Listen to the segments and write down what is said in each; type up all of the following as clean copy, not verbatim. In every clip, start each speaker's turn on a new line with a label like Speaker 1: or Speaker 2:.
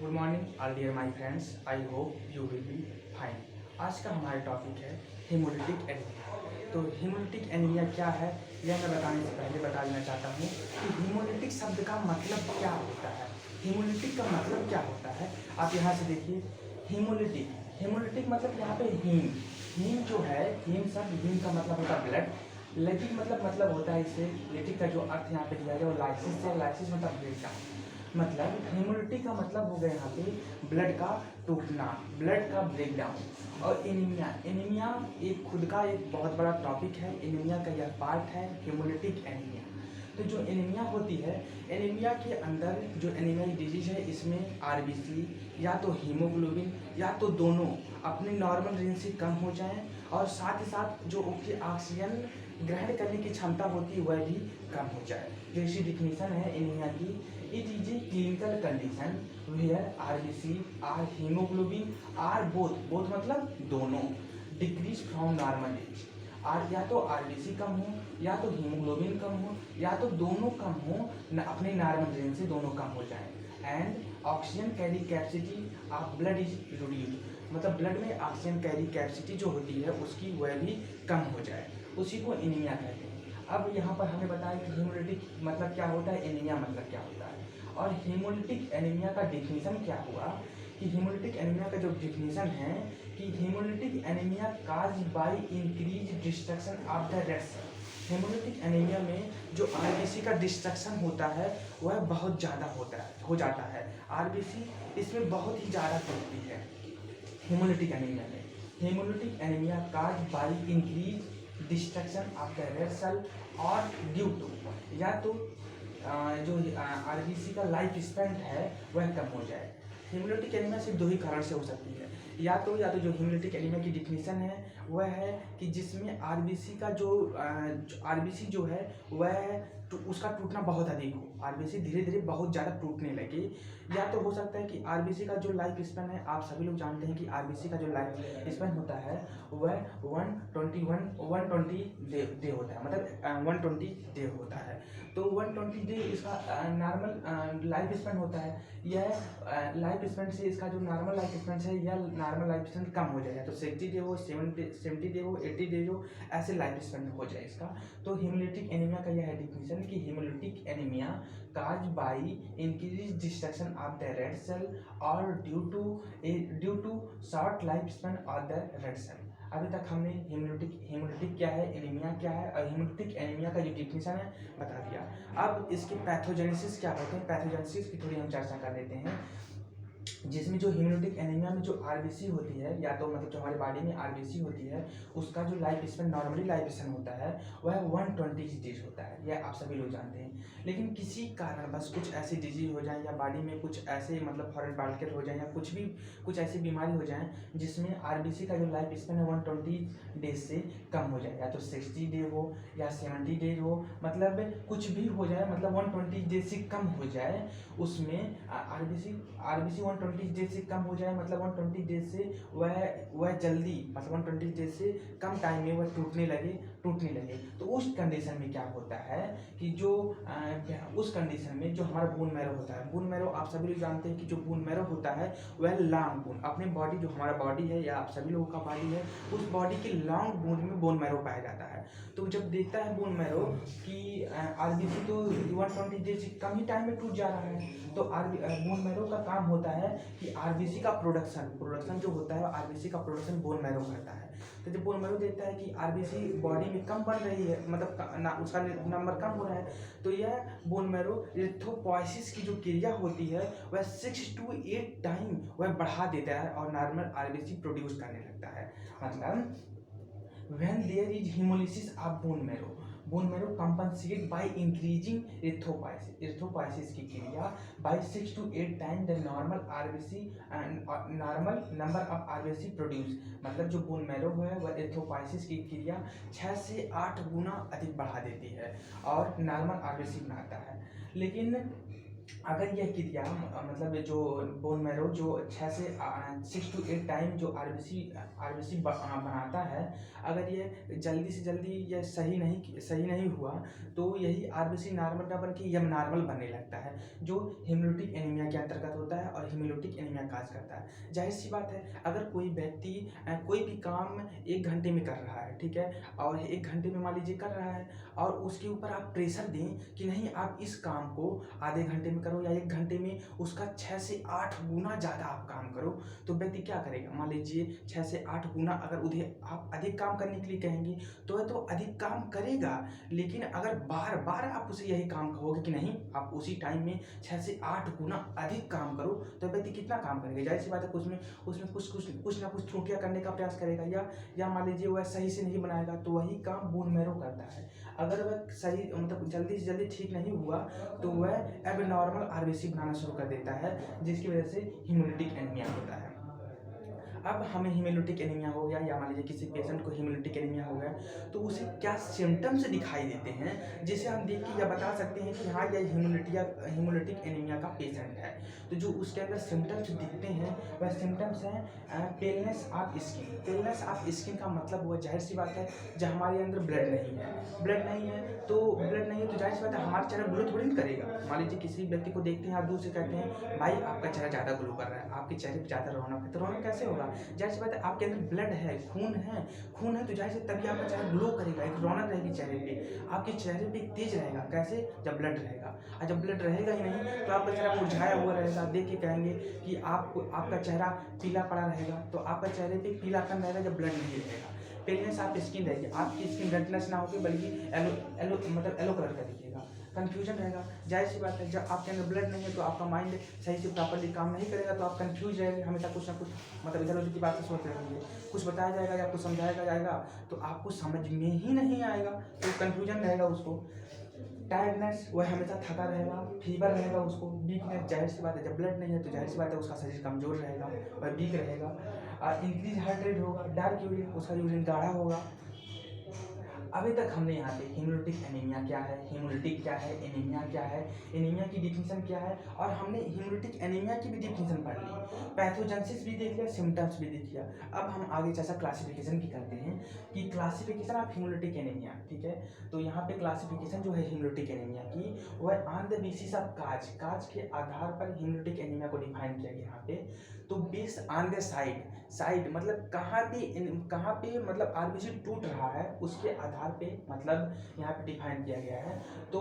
Speaker 1: Good morning all dear my friends, I hope you will be fine. आज का हमारा topic है haemolytic anaemia. तो हेमोलिटिक एनीमिया क्या है यह मैं बताने से पहले बता देना चाहता हूँ कि हेमोलिटिक शब्द का मतलब क्या होता है। हेमोलिटिक का मतलब क्या होता है, आप यहाँ से देखिए। हेमोलिटिक हेमोलिटिक मतलब यहाँ पे हीम जो है, हीम शब्द, हीम का मतलब होता है ब्लड। लेटिक मतलब होता है इससे, लेटिक का जो अर्थ यहाँ पे दिया गया वो लाइसिस से, लाइसिस मतलब ब्लड का मतलब। हेमोलिटिक का मतलब हो गया यहाँ पे ब्लड का टूटना, ब्लड का ब्रेकडाउन। और एनीमिया एक खुद का एक बहुत बड़ा टॉपिक है। एनीमिया का यह पार्ट है हेमोलिटिक एनीमिया। तो जो एनीमिया होती है, एनीमिया के अंदर जो एनीमिया डिजीज है, इसमें आरबीसी या तो हीमोग्लोबिन या तो दोनों अपने नॉर्मल रेंज से कम हो जाएं, और साथ ही साथ जो उसकी ऑक्सीजन ग्रहण करने की क्षमता होती है वह भी कम हो जाए। जो इसी डिफिनीशन है एनीमिया की, it is a clinical condition where RBC or haemoglobin or both मतलब दोनों डिक्रीज फ्रॉम नॉर्मल एज। या तो आरबीसी कम हो, या तो हीमोग्लोबिन कम हो, या तो दोनों कम हो, अपने नॉर्मल रेंज से दोनों कम हो जाए। And oxygen carry capacity of blood is reduced, मतलब ब्लड में ऑक्सीजन कैरी कैपेसिटी जो होती है उसकी वह भी कम हो जाए, उसी को एनीमिया कहते हैं। अब यहाँ पर हमें बताया कि हेमोलिटिक मतलब क्या होता है, एनीमिया मतलब क्या होता है। और हेमोलिटिक एनीमिया का डिफिनीशन क्या हुआ कि हेमोलिटिक एनीमिया का जो डिफिनीशन है कि haemolytic anaemia cause by increase destruction of the red cell. Haemolytic anaemia में जो आरबीसी का डिस्ट्रक्शन होता है वह बहुत ज़्यादा हो जाता है। आरबीसी इसमें बहुत ही ज़्यादा टूटती है हेमोलिटिक एनीमिया में। Haemolytic anaemia cause by increase destruction of the red cell और ड्यू टू, या तो जो आरबीसी का लाइफ स्पैन है वह कम हो जाए। हेमोलिटिक एनीमिया सिर्फ दो ही कारण से हो सकती है, या तो जो हेमोलिटिक एनीमिया की डिफिनीशन है वह है कि जिसमें आरबीसी का जो आरबीसी जो है वह उसका टूटना बहुत अधिक हो, आरबीसी धीरे धीरे बहुत ज़्यादा टूटने लगे। या तो हो सकता है कि आरबीसी का जो लाइफ स्पैन है, आप सभी लोग जानते हैं कि आरबीसी का जो लाइफ स्पैन होता है वह 120 डे होता है, मतलब 120 डे होता है। तो 120 डे इसका नॉर्मल लाइफ स्पैन होता है। यह लाइफ स्पैन से इसका जो नॉर्मल लाइफ स्पैन है या नॉर्मल लाइफ स्पैन कम हो जाएगा, तो 60 डे हो, 70 डे हो, 80 डे हो, ऐसे लाइफ स्पैन हो जाए इसका। तो हेमोलिटिक एनीमिया का यह है डिफिनीशन कि haemolytic anaemia cause by increase destruction of the red cell और due to short life span of the red cell. अभी तक हमने हेमोलिटिक क्या है, एनीमिया क्या है, और हेमोलिटिक एनीमिया का जो डिफिनीशन है बता दिया। अब इसके पैथोजेनेसिस क्या होते हैं, पैथोजेनेसिस की थोड़ी हम चर्चा कर लेते हैं। जिसमें जो हेमोलिटिक एनीमिया में जो आरबीसी होती है, या तो मतलब जो हमारे बॉडी में आरबीसी होती है, उसका जो life span normally life span होता है वह 120 डेज होता है, यह आप सभी लोग जानते हैं। लेकिन किसी कारण बस कुछ ऐसी डिजीज हो जाए, या बॉडी में कुछ ऐसे मतलब फॉरेन पार्टिकल हो जाए, या कुछ ऐसी बीमारी हो जाए जिसमें आरबीसी का जो लाइफ स्पैन है 120 डेज से कम हो जाए, या तो 60 डे हो या 70 डेज हो, मतलब कुछ भी हो जाए, मतलब 120 डेज से कम हो जाए, उसमें आरबीसी 120 डेज से कम हो जाए, मतलब 120 डेज से वह जल्दी, मतलब 120 डेज से कम टाइम में वह टूटने लगे। तो उस कंडीशन में क्या होता है कि जो उस कंडीशन में जो हमारा बोन मैरो होता है, बोन मैरो आप सभी लोग जानते हैं कि जो बोन मैरो होता है वह लॉन्ग बोन, अपने बॉडी जो हमारा बॉडी है या आप सभी लोगों का बॉडी है, उस बॉडी के लॉन्ग बोन में बोन मैरो पाया जाता है। तो जब देखता है बोन मैरो कि आरबीसी तो 120 डेज से कम ही टाइम में टूट जा रहा है, तो बोन मैरो का काम होता है कि आरबीसी का प्रोडक्शन जो होता है, आरबीसी का प्रोडक्शन बोन मैरो करता है। तो जब बोन मैरो देखता है कि आरबीसी बॉडी में कम बढ़ रही है, मतलब उसका नंबर कम हो रहा है, तो यह बोन मैरो इरिथ्रोपोइसिस की जो क्रिया होती है वह 6 to 8 टाइम वह बढ़ा देता है और नॉर्मल आरबीसी प्रोड्यूस करने लगता है। मतलब when there is haemolysis of bone marrow compensate by increasing erythropoiesis की क्रिया by 6 to 8 time the normal RBC and normal number of RBC produce, मतलब जो बोन मैरो है वह इरिथ्रोपोइसिस की क्रिया 6 से 8 गुना अधिक बढ़ा देती है और नॉर्मल आरबीसी बनाता है। लेकिन अगर यह क्रिया मतलब जो बोन मैरो जो 6 से 8 टाइम जो आरबीसी बनाता है, अगर ये जल्दी से जल्दी ये सही नहीं हुआ तो यही आरबीसी नॉर्मल का बन के यह नॉर्मल बनने लगता है, जो हेमोलिटिक एनीमिया के अंतर्गत होता है और हेमोलिटिक एनीमिया काज करता है। जाहिर सी बात है, अगर कोई व्यक्ति कोई भी काम 1 घंटे में कर रहा है, ठीक है, और 1 घंटे में मान लीजिए कर रहा है, और उसके ऊपर आप प्रेशर दें कि नहीं आप इस काम को आधे घंटे में करो या 1 घंटे में उसका 6 से 8 गुना ज़्यादा आप काम करो, तो व्यक्ति क्या करेगा? मान लीजिए 6 से 8 गुना अगर उधे आप अधिक काम करने के लिए कहेंगे तो वह तो अधिक काम करेगा, लेकिन अगर बार बार आप उसे यही काम कहोगे कि नहीं आप उसी टाइम में 6 से 8 गुना अधिक काम करो, तो व्यक्ति कितना काम करेगा? जाहिर सी बात है उसमें उसमें कुछ ना कुछ त्रुटियां करने का प्रयास करेगा, या मान लीजिए वह सही से नहीं बनाएगा, तो वही काम बोन मैरो करता है। अगर वह सही मतलब जल्दी से जल्दी ठीक नहीं हुआ तो वह एबनॉर्मल आरबीसी बनाना शुरू कर देता है, जिसकी वजह से हेमोलिटिक एनीमिया होता है। अब हमें हेमोलिटिक एनीमिया हो गया या मान लीजिए किसी पेशेंट को हेमोलिटिक एनीमिया हो गया, तो उसे क्या सिम्टम्स दिखाई देते हैं जिसे हम देख के यह बता सकते हैं कि हाँ यह हेमोलिटिक एनीमिया का पेशेंट है। तो जो उसके अंदर सिम्टम्स दिखते हैं वह सिम्टम्स हैं paleness of skin. Paleness of skin का मतलब हुआ, जाहिर सी बात है, जब हमारे अंदर ब्लड नहीं है तो जाहिर सी बात है हमारा चेहरा ग्लो थोड़ी करेगा। मान लीजिए किसी व्यक्ति को देखते हैं, आप दूर से कहते हैं भाई आपका चेहरा ज़्यादा ग्लो कर रहा है, आपके चेहरे पर ज़्यादा रौनक है, तो रौनक कैसे होगा? जाहिर सी बात है आपके अंदर ब्लड है, खून है तो जाहिर से तभी आपका चेहरा ग्लो करेगा, एक रौनक रहेगी चेहरे पे, आपके चेहरे पे तेज रहेगा। कैसे? जब ब्लड रहेगा, और जब ब्लड रहेगा ही नहीं तो आपका चेहरा मुरझाया हुआ रहेगा। देख के कहेंगे कि आपका चेहरा पीला पड़ा रहेगा, तो आपका चेहरे पे पीलापन रहेगा जब ब्लड नहीं रहेगा। पेलनेस ऑफ स्किन रहेगी, आपकी स्किन रेडनेस ना होगी बल्कि येलो कलर का दिखेगा। कन्फ्यूजन रहेगा, जाहिर सी बात है जब आपके अंदर ब्लड नहीं है तो आपका माइंड सही से प्रॉपर्ली काम नहीं करेगा, तो आप कंफ्यूज रहेंगे, हमेशा कुछ ना कुछ मतलब इधर उधर की बातें सोच रहेंगे। कुछ बताया जाएगा या कुछ समझाया जाएगा तो आपको समझ में ही नहीं आएगा, तो कन्फ्यूजन रहेगा उसको। टायर्डनेस, वह हमेशा थका रहेगा, फीवर रहेगा उसको। वीकनेस, जाहिर सी बात है जब ब्लड नहीं है तो जाहिर सी बात है उसका शरीर कमजोर रहेगा, वह वीक रहेगा। इंक्रीज हार्ट रेट होगा, डार्क यूरिन, उसका यूरिन गाढ़ा होगा। अभी तक हमने यहाँ पे हेमोलिटिक एनीमिया क्या है, हेमोलिटिक क्या है, एनीमिया क्या है, एनीमिया की डिफिनीशन क्या है, और हमने हेमोलिटिक एनीमिया की भी डिफिनीशन पढ़ ली, पैथोजेनेसिस भी देख लिया, सिम्टम्स भी देख लिया। अब हम आगे जैसा क्लासिफिकेशन की करते हैं कि क्लासिफिकेशन ऑफ हेमोलिटिक एनीमिया, ठीक है। तो यहाँ पे क्लासिफिकेशन जो है हेमोलिटिक एनीमिया की, वह ऑन द बेसिस ऑफ काज के आधार पर हेमोलिटिक एनीमिया को डिफाइन किया गया यहाँ पे। तो बेस्ड ऑन द साइड मतलब कहाँ पे मतलब आरबीसी टूट रहा है उसके आधार पे मतलब यहाँ पे डिफाइन किया गया है। तो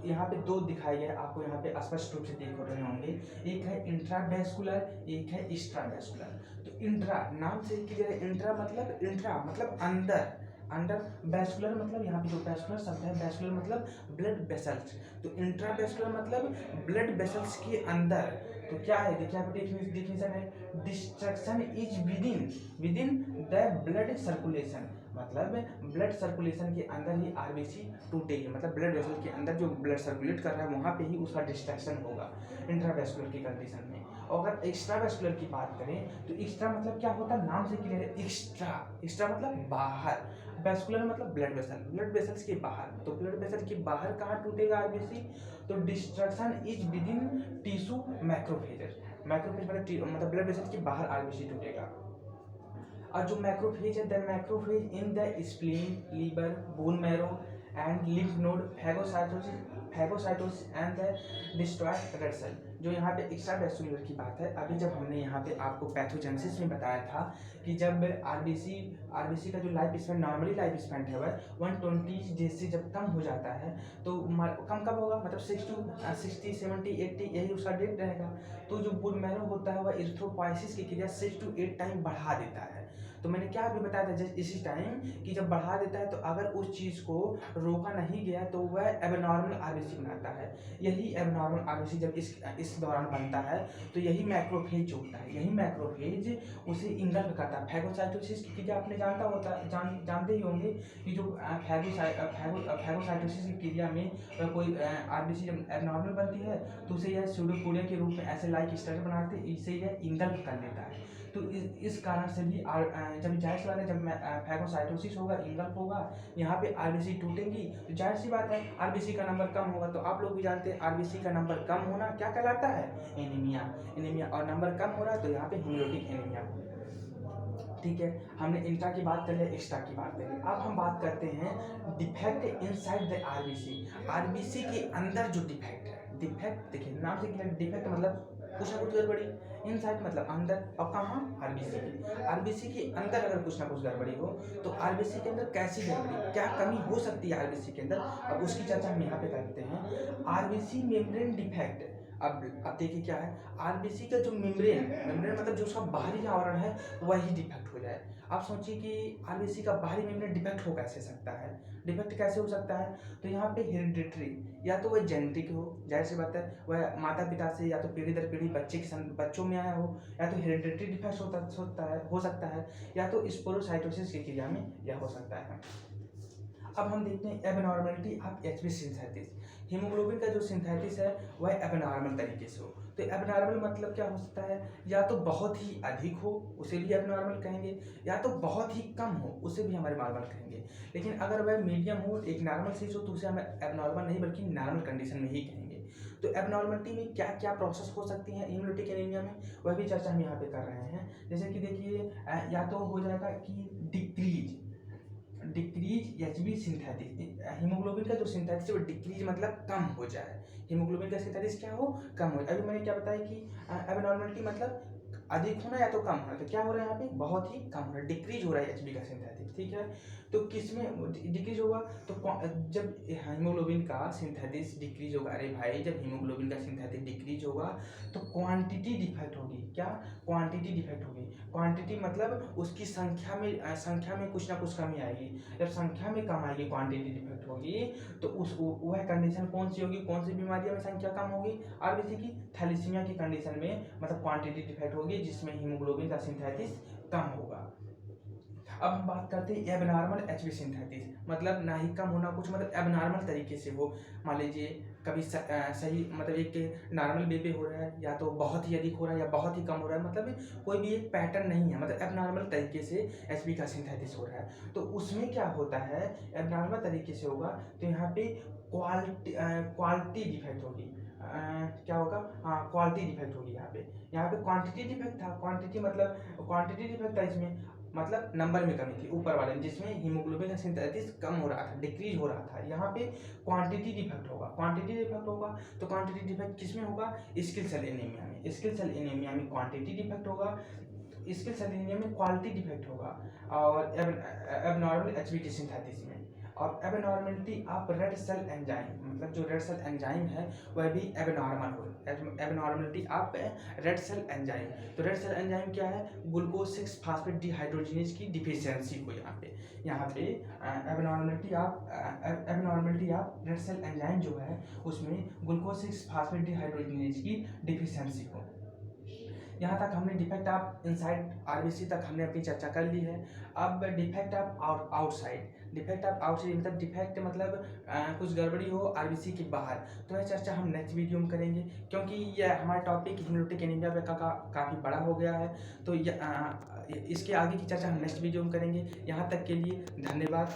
Speaker 1: यहाँ पे 2 दिखाए गए आपको, यहाँ पे स्पष्ट रूप से देख रहे होंगे, एक है इंट्रावेस्कुलर, एक है एक्स्ट्रावेस्कुलर। तो इंट्रा नाम से क्लियर है, इंट्रा मतलब अंदर वेस्कुलर मतलब यहाँ पे जो वेस्कुलर शब्द है, वेस्कुलर मतलब ब्लड वेसल्स, तो इंट्रावेस्कुलर मतलब ब्लड वेसल्स के अंदर। तो क्या है, देखिए यहाँ पे डिफिनीशन है, destruction is within the blood circulation, मतलब ब्लड सर्कुलेशन के अंदर ही आरबीसी टूटेगी, मतलब ब्लड वेसल के अंदर जो ब्लड सर्कुलेट कर रहा है वहाँ पे ही उसका डिस्ट्रक्शन होगा इंट्रावेस्कुलर की कंडीशन में। और अगर एक्स्ट्रावेस्कुलर की बात करें तो एक्स्ट्रा मतलब क्या होता है, नाम से क्लियर है, एक्स्ट्रा मतलब बाहर, वेस्कुलर मतलब ब्लड वेसल्स के बाहर। तो ब्लड वेसल के बाहर कहाँ टूटेगा आरबीसी, तो destruction is within tissue macrophage मतलब ब्लड वेसल के बाहर आरबीसी टूटेगा। और जो मैक्रोफेज है, the macrophage in the spleen, liver, bone marrow and lymph node, phagocytosis and the destroyed red cell. जो यहाँ पे एक्स्ट्रावेस्कुलर की बात है, अभी जब हमने यहाँ पे आपको पैथोजेनेसिस में बताया था कि जब आरबीसी का जो life span, normally life span है वह 120 डेज से जब कम हो जाता है, तो कम कब होगा, मतलब 60, 70, 80 यही उसका डेट रहेगा। तो जो बोन मैरो होता है वह इरिथ्रोपोइसिस की क्रिया 6 to 8 टाइम बढ़ा देता है। तो मैंने क्या अभी बताया था जस्ट इसी टाइम कि जब बढ़ा देता है तो अगर उस चीज़ को रोका नहीं गया तो वह एबनॉर्मल आरबीसी बनाता है। यही एबनॉर्मल आरबीसी जब इस दौरान बनता है तो यही मैक्रोफेज जो होता है, यही मैक्रोफेज उसे इंगल्फ करता है। फैगोसाइटोसिस की क्रिया आपने जानते ही होंगे कि जो फैगोसाइटोसिस की क्रिया में कोई आरबीसी जब एबनॉर्मल बनती है तो उसे यह स्यूडोपोडिया के रूप में ऐसे लाइक स्ट्रक्चर बनाते, इसे यह इंगल्फ कर लेता है। तो इस कारण से भी जब जाहिर सी बात है, जब फैगोसाइटोसिस होगा, इनगल्फ होगा, यहाँ पे आरबीसी टूटेंगी, तो जाहिर सी बात है आरबीसी का नंबर कम होगा। तो आप लोग भी जानते हैं आरबीसी का नंबर कम होना क्या कहलाता है? एनीमिया। और नंबर कम हो रहा है तो यहाँ पे हेमोरेटिक एनीमिया। ठीक है, हमने इंट्रा की बात कर लिया, एक्स्ट्रा की बात कर ली। अब हम बात करते हैं defect inside the RBC. RBC के अंदर जो डिफेक्ट है, डिफेक्ट देखिए नाम से क्लियर, डिफेक्ट मतलब कुछ ना कुछ गड़बड़ी, इनसाइड मतलब अंदर, और कहाँ? आरबीसी के। आरबीसी के अंदर अगर कुछ ना कुछ गड़बड़ी हो तो आरबीसी के अंदर कैसी गड़बड़ी, क्या कमी हो सकती है आरबीसी के अंदर, अब उसकी चर्चा हम यहाँ पे करते हैं। RBC membrane defect. अब देखिए क्या है, आरबीसी का जो मेम्ब्रेन मतलब जो उसका बाहरी आवरण है वही डिफेक्ट हो जाए। आप सोचिए कि आरबीसी का बाहरी मेम्ब्रेन डिफेक्ट हो कैसे सकता है, डिफेक्ट कैसे हो सकता है? तो यहाँ पे हेरिडिटरी, या तो वह जेनेटिक हो, जाहिर सी बात है वह माता पिता से या तो पीढ़ी दर पीढ़ी बच्चों में आया हो, या तो हेरिडिटरी डिफेक्ट हो सकता है, या तो स्पोरोसाइटोसिस की क्रिया में यह हो सकता है। अब हम देखते हैं abnormality of HB synthesis. Haemoglobin का जो सिंथेसिस है वह एबनॉर्मल तरीके से हो। तो एबनॉर्मल मतलब क्या हो सकता है? या तो बहुत ही अधिक हो, उसे भी एबनॉर्मल कहेंगे, या तो बहुत ही कम हो, उसे भी हमारे नॉर्मल कहेंगे। लेकिन अगर वह मीडियम हो, एक नॉर्मल साइज हो, तो उसे हम एबनॉर्मल नहीं बल्कि नॉर्मल कंडीशन में ही कहेंगे। तो एबनॉर्मलिटी में क्या क्या प्रोसेस हो सकती हैं हेमोलिटिक एनीमिया में, वह भी चर्चा हम यहाँ पे कर रहे हैं। जैसे कि देखिए, या तो हो जाएगा कि डिक्रीज एचबी सिंथेसिस, हीमोग्लोबिन का जो सिंथेसिस है वो डिक्रीज मतलब कम हो जाए। हीमोग्लोबिन का सिंथेसिस क्या हो? कम हो जाए। अभी मैंने क्या बताया कि एबनॉर्मलिटी मतलब अधिक होना या तो कम होना, तो क्या हो रहा है यहाँ पे? बहुत ही कम हो रहा है, डिक्रीज हो रहा है एचबी का सिंथेसिस। ठीक है, तो किस में डिक्रीज होगा? तो जब हीमोग्लोबिन का सिंथेसिस डिक्रीज होगा, अरे भाई जब हीमोग्लोबिन का सिंथेसिस डिक्रीज होगा तो क्वांटिटी डिफेक्ट होगी। क्या? क्वांटिटी डिफेक्ट होगी। क्वांटिटी मतलब उसकी संख्या में कुछ ना कुछ कमी आएगी। जब संख्या में कम आएगी, क्वांटिटी डिफेक्ट होगी, तो वह कंडीशन कौन सी होगी? कौन सी बीमारी में संख्या कम होगी? आरबीसी की थैलेसीमिया की कंडीशन में मतलब क्वांटिटी डिफेक्ट होगी, जिसमें हीमोग्लोबिन का सिंथेसिस कम होगा। अब हम बात करते हैं एबनॉर्मल एचबी सिंथेसिस, मतलब ना ही कम होना कुछ, मतलब एबनॉर्मल तरीके से हो। मान लीजिए कभी सही मतलब एक नॉर्मल वे पे हो रहा है, या तो बहुत ही अधिक हो रहा है, या बहुत ही कम हो रहा है, मतलब कोई भी एक पैटर्न नहीं है, मतलब एबनॉर्मल तरीके से एचबी का सिंथेसिस हो रहा है। तो उसमें क्या होता है, एबनॉर्मल तरीके से होगा तो यहाँ पे क्वालिटी डिफेक्ट होगी। क्या होगा? हाँ, क्वालिटी डिफेक्ट होगी। यहाँ पे क्वांटिटी डिफेक्ट था, क्वांटिटी डिफेक्ट था इसमें, मतलब नंबर में कमी थी ऊपर वाले में, जिसमें हीमोग्लोबिन का सिंथेसिस कम हो रहा था, डिक्रीज हो रहा था। यहाँ पे क्वांटिटी डिफेक्ट होगा। तो क्वांटिटी डिफेक्ट किस में होगा? स्किल सेल एनीमिया में। स्किल सेल एनीमिया में क्वांटिटी डिफेक्ट होगा, स्किल सेल एनीमिया में क्वालिटी डिफेक्ट होगा, और एबनॉर्मल एचबी की सिंथेसिस में। और abnormality of red cell enzyme, मतलब जो रेड सेल एंजाइम है वह भी एबनॉर्मल हो। Abnormality of red cell enzyme, तो रेड सेल एंजाइम क्या है? ग्लूकोज 6 फास्फेट डिहाइड्रोजिनेज की डिफिशियंसी को यहाँ पे abnormality of red cell enzyme जो है उसमें ग्लूकोज 6 फास्फेट डिहाइड्रोजिनेज की डिफिशियंसी हो। यहाँ तक हमने डिफेक्ट ऑफ इनसाइड आरबीसी तक हमने अपनी चर्चा कर ली है। अब डिफेक्ट ऑफ आउटसाइड, मतलब डिफेक्ट मतलब कुछ गड़बड़ी हो आरबीसी के बाहर, तो यह चर्चा हम नेक्स्ट वीडियो में करेंगे, क्योंकि यह हमारा टॉपिक हीमोलिटिक एनीमिया पे काफ़ी बड़ा हो गया है। तो इसके आगे की चर्चा हम नेक्स्ट वीडियो में करेंगे। यहाँ तक के लिए धन्यवाद।